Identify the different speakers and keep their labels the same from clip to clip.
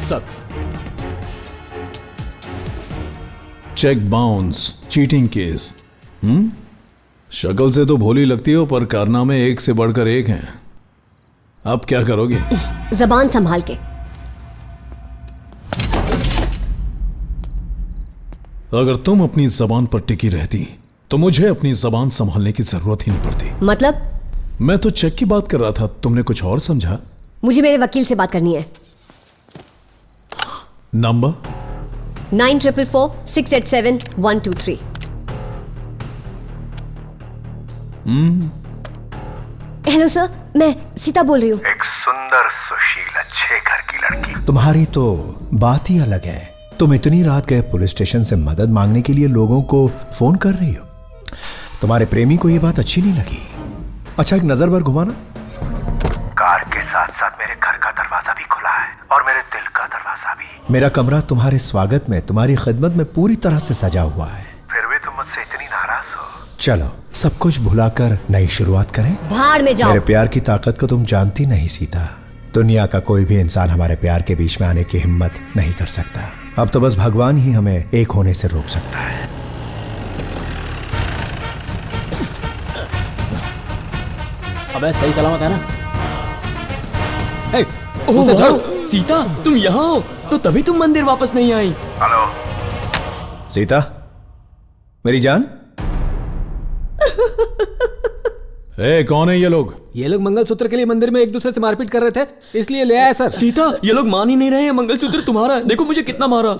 Speaker 1: Sir.
Speaker 2: Cheque bounce, cheating case. शक्ल से तो भोली लगती हो, पर कारनामे एक से बढ़कर एक हैं। अब क्या करोगे?
Speaker 3: जबान संभाल के।
Speaker 2: अगर तुम अपनी जबान पर टिकी रहती तो मुझे अपनी जबान संभालने की जरूरत ही नहीं पड़ती।
Speaker 3: मतलब?
Speaker 2: मैं तो चेक की बात कर रहा था, तुमने कुछ और समझा।
Speaker 3: मुझे मेरे वकील से बात करनी है।
Speaker 2: नंबर
Speaker 3: 9444-687-123। हेलो सर, मैं सीता बोल रही हूँ।
Speaker 4: एक सुंदर सुशील अच्छे घर की लड़की।
Speaker 5: तुम्हारी तो बात ही अलग है। तुम इतनी रात गए पुलिस स्टेशन से मदद मांगने के लिए लोगों को फोन कर रही हो। तुम्हारे प्रेमी को यह बात अच्छी नहीं लगी। अच्छा, एक नजर भर घुमाना।
Speaker 4: कार के साथ साथ मेरे घर का दरवाजा भी खुला है और मेरे दिल का दरवाजा भी।
Speaker 5: मेरा कमरा तुम्हारे स्वागत में, तुम्हारी खिदमत में पूरी तरह से सजा हुआ है।
Speaker 4: फिर भी तुम मुझसे इतनी नाराज हो।
Speaker 5: चलो सब कुछ भुलाकर नई शुरुआत करें।
Speaker 3: भाड़ में जाओ।
Speaker 5: मेरे प्यार की ताकत को तुम जानती नहीं सीता। दुनिया का कोई भी इंसान हमारे प्यार के बीच में आने की हिम्मत नहीं कर सकता। अब तो बस भगवान ही हमें एक होने से रोक सकता है।
Speaker 1: अबे सही सलामत है ना? उसे छोड़ो। सीता, तुम यहाँ हो तो तभी तुम मंदिर वापस नहीं आई।
Speaker 4: हेलो
Speaker 5: सीता, मेरी जान।
Speaker 2: कौन है ये लोग?
Speaker 1: ये लोग मंगलसूत्र के लिए मंदिर में एक दूसरे से मारपीट कर रहे थे, इसलिए ले आए सर। सीता, ये लोग मान ही नहीं रहे हैं। मंगलसूत्र तुम्हारा है, देखो मुझे कितना मारा।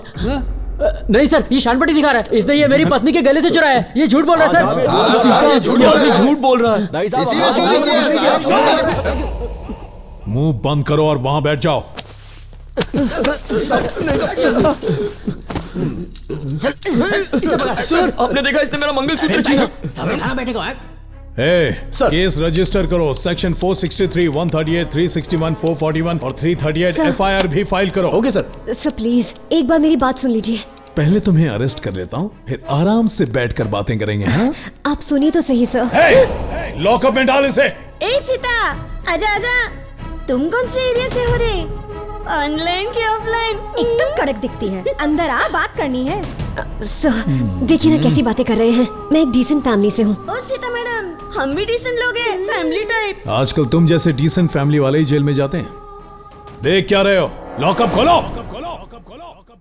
Speaker 1: नहीं सर, ये शानपट्टी दिखा रहा है। इसने ये मेरी पत्नी के गले से चुराया है। ये झूठ बोल रहा है सर। सीता, झूठ बोल रहा है।
Speaker 2: मुंह बंद करो और वहां बैठ जाओ।
Speaker 1: सर, आपने देखा इसने मेरा मंगलसूत्र छीना। बैठेगा।
Speaker 2: केस रजिस्टर करो। सेक्शन 463, 138, 361, 441 और 338 एफआईआर भी फाइल करो।
Speaker 1: Okay sir.
Speaker 3: सर प्लीज एक बार मेरी बात सुन लीजिए।
Speaker 2: पहले तुम्हें अरेस्ट कर लेता हूँ, फिर आराम से बैठकर बातें करेंगे। हाँ?
Speaker 3: आप सुनिए तो सही सर।
Speaker 2: लॉकअप में डाल इसे।
Speaker 6: ए सीता, आजा आजा। तुम कौन से एरिया से हो रे? ऑनलाइन की ऑफलाइन? एकदम कड़क दिखती है। अंदर आ, बात करनी है।
Speaker 3: सर देखिए ना कैसी बातें कर रहे हैं। मैं एक डिसेंट फैमिली से हूँ।
Speaker 6: ओ सीता मैडम, हम भी डिसेंट लोग हैं, फैमिली टाइप।
Speaker 2: आजकल तुम जैसे डिसेंट फैमिली वाले ही जेल में जाते हैं। देख क्या रहे हो? लॉकअप खोलो।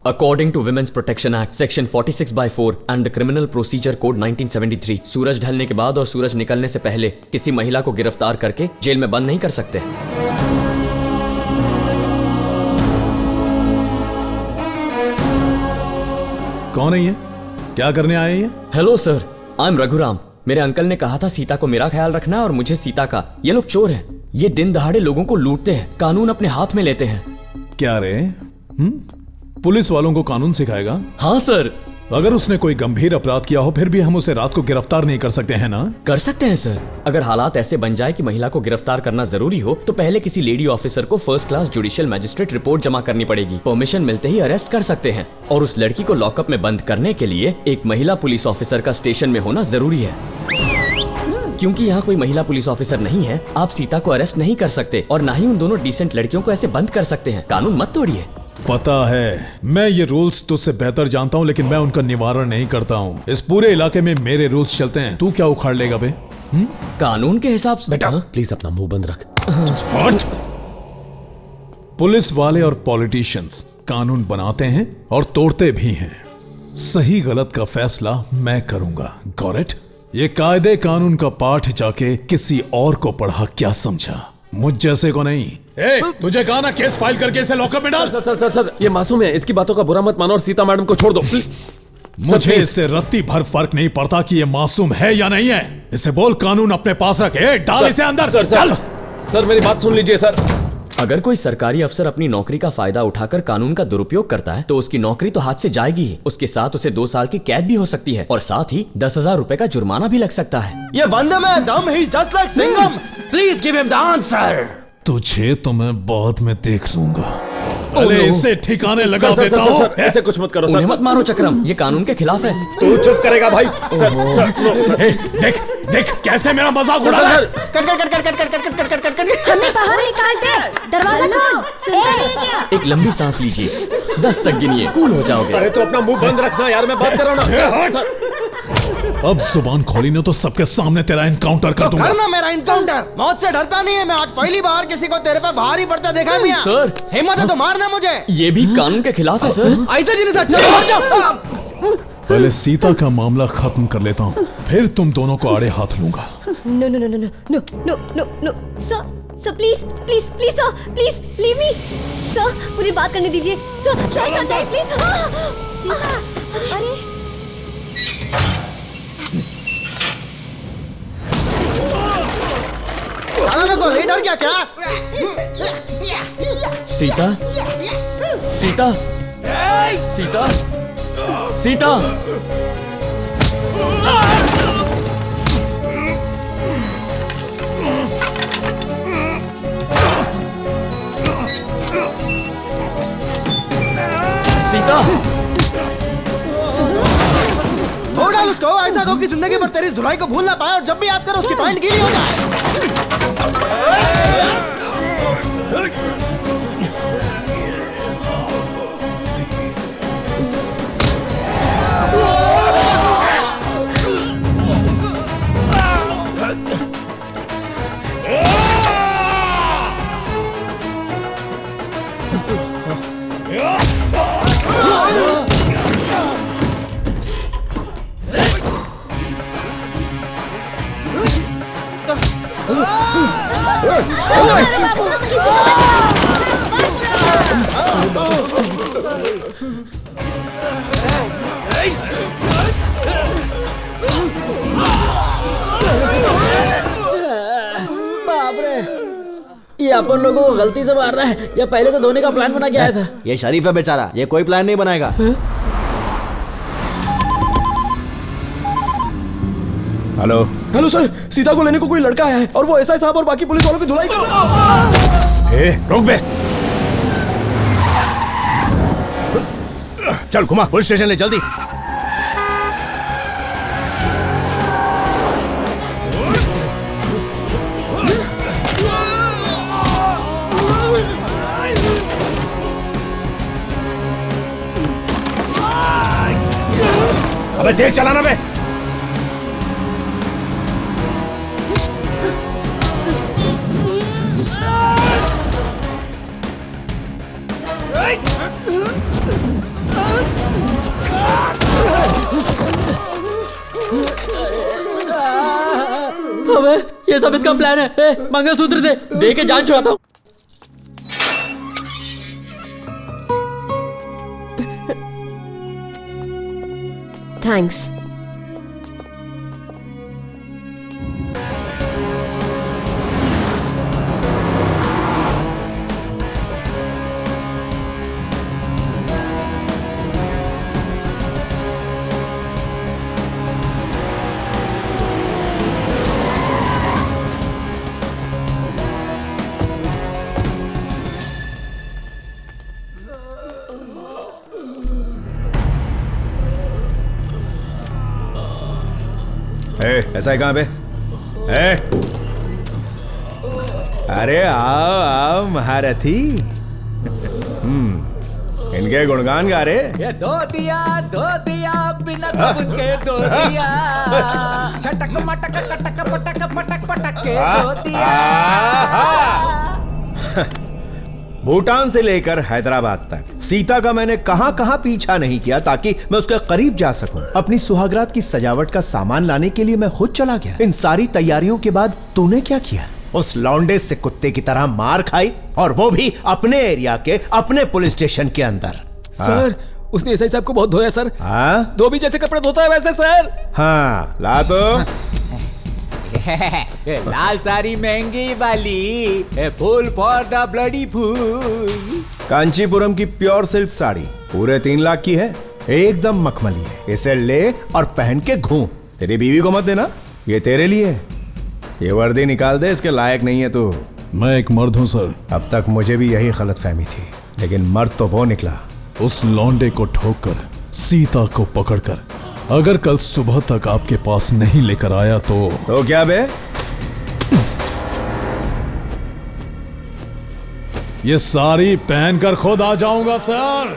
Speaker 7: According to Women's Protection Act, Section 46/4 and the Criminal Procedure Code 1973, सूरज ढलने के बाद और सूरज निकलने से पहले किसी महिला को गिरफ्तार करके जेल में बंद नहीं कर सकते।
Speaker 2: कौन है ये? क्या करने आए ये?
Speaker 7: Hello sir, I am Raghuram. मेरे अंकल ने कहा था सीता को मेरा ख्याल रखना और मुझे सीता का। ये लोग चोर हैं। ये दिन दहाड़े लोगों को लूटते हैं, कानून अपने हाथ में लेते हैं।
Speaker 2: क्या रे? पुलिस वालों को कानून सिखाएगा?
Speaker 7: हाँ सर।
Speaker 2: अगर उसने कोई गंभीर अपराध किया हो फिर भी हम उसे रात को गिरफ्तार नहीं कर सकते हैं ना?
Speaker 7: कर सकते हैं सर। अगर हालात ऐसे बन जाए कि महिला को गिरफ्तार करना जरूरी हो तो पहले किसी लेडी ऑफिसर को first class judicial magistrate report जमा करनी पड़ेगी। परमिशन मिलते ही अरेस्ट कर सकते हैं और उस लड़की को लॉकअप में बंद करने के लिए एक महिला पुलिस ऑफिसर का स्टेशन में होना जरूरी है। क्योंकि यहाँ कोई महिला पुलिस ऑफिसर नहीं है, आप सीता को अरेस्ट नहीं कर सकते और ना ही उन दोनों डिसेंट लड़कियों को ऐसे बंद कर सकते हैं। कानून मत तोड़िए।
Speaker 2: पता है, मैं ये रूल्स तुझसे बेहतर जानता हूँ, लेकिन मैं उनका निवारण नहीं करता हूँ। इस पूरे इलाके में मेरे रूल्स चलते हैं। तू क्या उखाड़ लेगा बे?
Speaker 7: कानून के हिसाब से।
Speaker 1: बेटा प्लीज अपना मुंह बंद रख।
Speaker 2: पुलिस वाले और पॉलिटिशियंस कानून बनाते हैं और तोड़ते भी हैं। सही गलत का फैसला मैं करूंगा। Got it? ये कायदे कानून का पाठ जाके किसी और को पढ़ा क्या समझा? मुझ जैसे को नहीं। तुझे कहा ना केस फाइल करके इसे लॉकअप में डाल।
Speaker 1: सर, ये मासूम है, इसकी बातों का बुरा मत मानो और सीता मैडम को छोड़ दो।
Speaker 2: मुझे इससे रत्ती भर फर्क नहीं पड़ता कि ये मासूम है या नहीं है। इसे बोल कानून अपने पास रखे। डाल इसे अंदर।
Speaker 1: सर मेरी बात सुन लीजिए सर।
Speaker 7: अगर कोई सरकारी अफसर अपनी नौकरी का फायदा उठाकर कानून का दुरुपयोग करता है तो उसकी नौकरी तो हाथ से जाएगी ही, उसके साथ उसे 2 साल की कैद भी हो सकती है और साथ ही 10,000 रुपए का जुर्माना भी लग सकता है।
Speaker 8: ये बंदे में दम, he is just like Singham. Please give him the answer.
Speaker 2: तुझे तो मैं बाद में देख लूंगा, पहले इससे ठिकाने लगा देता हूँ।
Speaker 7: ऐसे कुछ मत करो सर। मत मारो चक्रम, ये कानून के खिलाफ है।
Speaker 8: तू चुप करेगा भाई। सर
Speaker 2: देख देख कैसे मेरा मजाक उड़ा रहा है।
Speaker 6: हमें बाहर निकाल दे, दरवाजा खोल। सुनते नहीं क्या?
Speaker 7: एक लंबी सांस लीजिए, 10 तक गिनिए, कूल हो जाओगे।
Speaker 8: अरे तो अपना मुंह बंद रखना यार, मैं बात कर रहा हूँ ना।
Speaker 2: अब जुबान खोली ना तो सबके सामने तेरा एनकाउंटर कर दूंगा।
Speaker 8: करना मेरा एनकाउंटर। मौत से डरता नहीं है मैं। आज पहली बार किसी को तेरे पे भारी पड़ता देखा है मियां।
Speaker 7: सर
Speaker 8: हिम्मत है तो मारना मुझे।
Speaker 7: ये भी कानून के खिलाफ है सर।
Speaker 8: ऐसे जिन्हें चलो मार जाओ।
Speaker 2: पहले सीता का मामला खत्म कर लेता हूँ, फिर तुम दोनों को आड़े हाथ लूंगा।
Speaker 3: No no no no no no no no sir please please please sir please leave me sir, मुझे बात करने दीजिए सर सर सर प्लीज।
Speaker 6: अरे
Speaker 8: साला को नहीं डर गया क्या?
Speaker 7: सीता सीता सीता सीता सीता
Speaker 8: डाल उसको, ऐसा दो कि जिंदगी भर तेरी धुलाई को भूल ना पाए और जब भी याद करो उसकी पैंट गीली हो जाए।
Speaker 1: ये अपन लोगों को गलती से मार रहा है या पहले से धोने का प्लान बना के आया था?
Speaker 8: ये शरीफ है बेचारा, ये कोई प्लान नहीं बनाएगा।
Speaker 5: हेलो
Speaker 8: हेलो सर, सीता को लेने को कोई लड़का आया है और वो एसआई साहब और बाकी पुलिस वालों की धुलाई कर रहा है।
Speaker 5: ए, रोक बे। चल घुमा पुलिस स्टेशन ले जल्दी। अबे तेज चलाना बे।
Speaker 1: अबे ये सब इसका प्लान है। मंगलसूत्र दे के जान छुड़ाता हूँ।
Speaker 3: थैंक्स।
Speaker 5: ऐसा है कहाँ पे? अरे आओ आओ महारथी। इनके गुणगान गा रे।
Speaker 9: ये दो दिया बिना साबुन के दो दिया, छटक मटक कटक पटक पटक पटक के दो दिया।
Speaker 5: भूटान से लेकर हैदराबाद तक सीता का मैंने कहां कहां पीछा नहीं किया ताकि मैं उसके करीब जा सकूं। अपनी सुहागरात की सजावट का सामान लाने के लिए मैं खुद चला गया। इन सारी तैयारियों के बाद तूने क्या किया? उस लौंडे से कुत्ते की तरह मार खाई, और वो भी अपने एरिया के अपने पुलिस स्टेशन के अंदर।
Speaker 1: सर उसने एसआई साहब को बहुत धोया सर।
Speaker 5: हाँ
Speaker 1: धोबी जैसे कपड़े धोता है वैसे सर।
Speaker 5: हाँ ला तो।
Speaker 9: लाल साड़ी महंगी वाली, fool for the bloody fool.
Speaker 5: Kanchipuram की प्योर सिल्क साड़ी पूरे 3 लाख की है, एकदम मखमली है। इसे ले और पहन के घूम। तेरी बीवी को मत देना, ये तेरे लिए है। ये वर्दी निकाल दे, इसके लायक नहीं है तू।
Speaker 2: मैं एक मर्द हूं सर।
Speaker 5: अब तक मुझे भी यही गलतफहमी थी। लेकिन मर्द तो वो निकला।
Speaker 2: उस लौंडे को ठोककर सीता को पकड़कर अगर कल सुबह तक आपके पास नहीं लेकर आया तो
Speaker 5: क्या बे?
Speaker 2: ये सारी पहनकर खुद आ जाऊंगा सर।